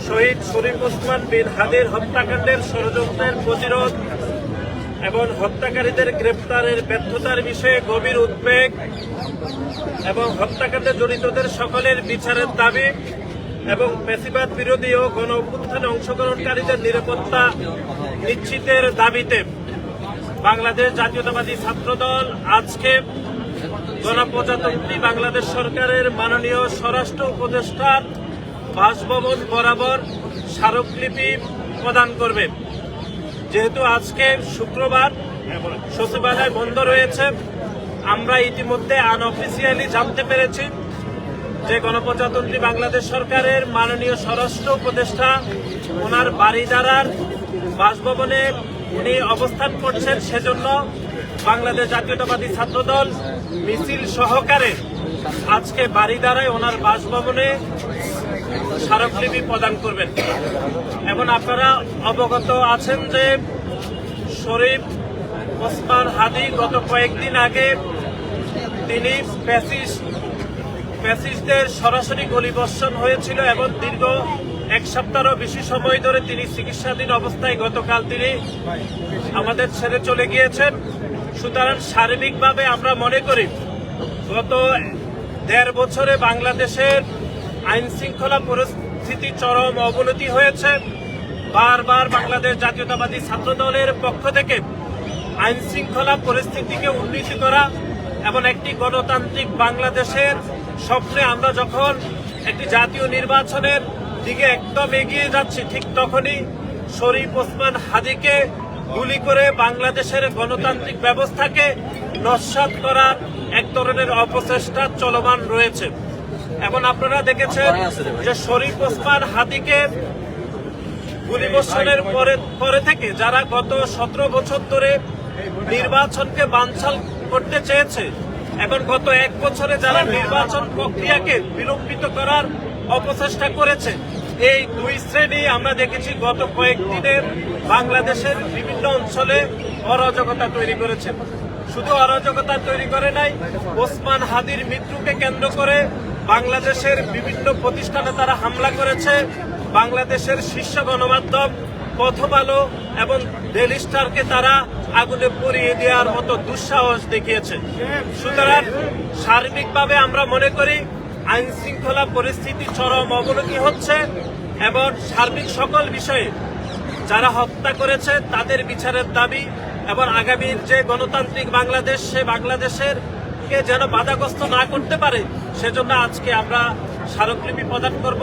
শহীদ শরীফ ওসমান বিন হাদির হত্যাকাণ্ডের ষড়যন্ত্রের প্রতিরোধ এবং হত্যাকারীদের গ্রেপ্তারের ব্যর্থতার বিষয়ে গভীর উদ্বেগ এবং হত্যাকাণ্ডে জড়িতদের সকলের বিচারের দাবি এবং ফ্যাসিবাদ বিরোধী ও গণ অভ্যুত্থানে অংশগ্রহণকারীদের নিরাপত্তা নিশ্চিতের দাবিতে বাংলাদেশ জাতীয়তাবাদী ছাত্রদল আজকে গণপ্রজাতন্ত্রী বাংলাদেশ সরকারের মাননীয় স্বরাষ্ট্র উপদেষ্টার বাসভবন বরাবর স্মারকলিপি প্রদান করবে। যেহেতু আজকে শুক্রবার সচিবালয় বন্ধ রয়েছে, আমরা ইতিমধ্যে আনঅফিসিয়ালি জানতে পেরেছি যে গণপ্রজাতন্ত্রী বাংলাদেশ সরকারের মাননীয় স্বরাষ্ট্র উপদেষ্টা ওনার বাড়িদারার বাসভবনে উনি অবস্থান করছেন। সেজন্য বাংলাদেশ জাতীয়তাবাদী ছাত্রদল মিছিল সহকারে আজকে বাড়িদারায় ওনার বাসভবনে স্মারকলিপি প্রদান করবেন। এবং আপনারা অবগত আছেন যে শরীফ ওসমান হাদি গত কয়েকদিন আগে তিনি ফ্যাসিস্টদের সরাসরি গুলিবর্ষণ হয়েছিল এবং দীর্ঘ এক সপ্তাহেরও বেশি সময় ধরে তিনি চিকিৎসাধীন অবস্থায় গতকাল তিনি আমাদের ছেড়ে চলে গিয়েছেন। সুতরাং সার্বিকভাবে আমরা মনে করি গত ১.৫ বছরে বাংলাদেশের আইন শৃঙ্খলা পরিস্থিতি চরম অবনতি হয়েছে। বারবার বাংলাদেশ জাতীয়তাবাদী ছাত্রদলের পক্ষ থেকে আইন শৃঙ্খলা পরিস্থিতিকে উন্নীত করা এবং একটি গণতান্ত্রিক বাংলাদেশের স্বপ্নে আমরা যখন একটি জাতীয় নির্বাচনের দিকে একদম এগিয়ে যাচ্ছি, ঠিক তখনই শরীফ ওসমান হাদিকে গুলি করে বাংলাদেশের গণতান্ত্রিক ব্যবস্থাকে নস্যাৎ করার এক ধরনের অপচেষ্টা চলমান রয়েছে। এবং আপনারা দেখেছেন যে শরীফ ওসমান হাদিকে গুলিবর্ষণের পরে থেকে যারা গত ১৭ বছর ধরে নির্বাচনকে বানচাল করতে চেয়েছে এবং গত ১ বছরে যারা নির্বাচন প্রক্রিয়াকে বিলম্বিত করার অপচেষ্টা করেছে, এই দুই শ্রেণী আমরা দেখেছি গত কয়েকদিনে বাংলাদেশের বিভিন্ন অঞ্চলে অরাজকতা তৈরি করেছে। শুধু অরাজকতা তৈরি করে নাই, ওসমান হাদির মৃত্যুকে কেন্দ্র করে বাংলাদেশের বিভিন্ন প্রতিষ্ঠানে তারা হামলা করেছে। বাংলাদেশের শীর্ষ গণমাধ্যম প্রথম আলো এবং ডেইলি স্টারকে তারা আগুনে পুড়িয়ে দেওয়ার মতো দুঃসাহস দেখিয়েছে। সুতরাং সার্বিকভাবে আমরা মনে করি আইন শৃঙ্খলা পরিস্থিতি চরম অবনতি হচ্ছে এবং সার্বিক সকল বিষয়ে যারা হত্যা করেছে তাদের বিচারের দাবি এবং আগামীর যে গণতান্ত্রিক বাংলাদেশ, সে বাংলাদেশের কে যেন বাধাগ্রস্ত না করতে পারে সেজন্য আজকে আমরা স্মারকলিপি প্রদান করব।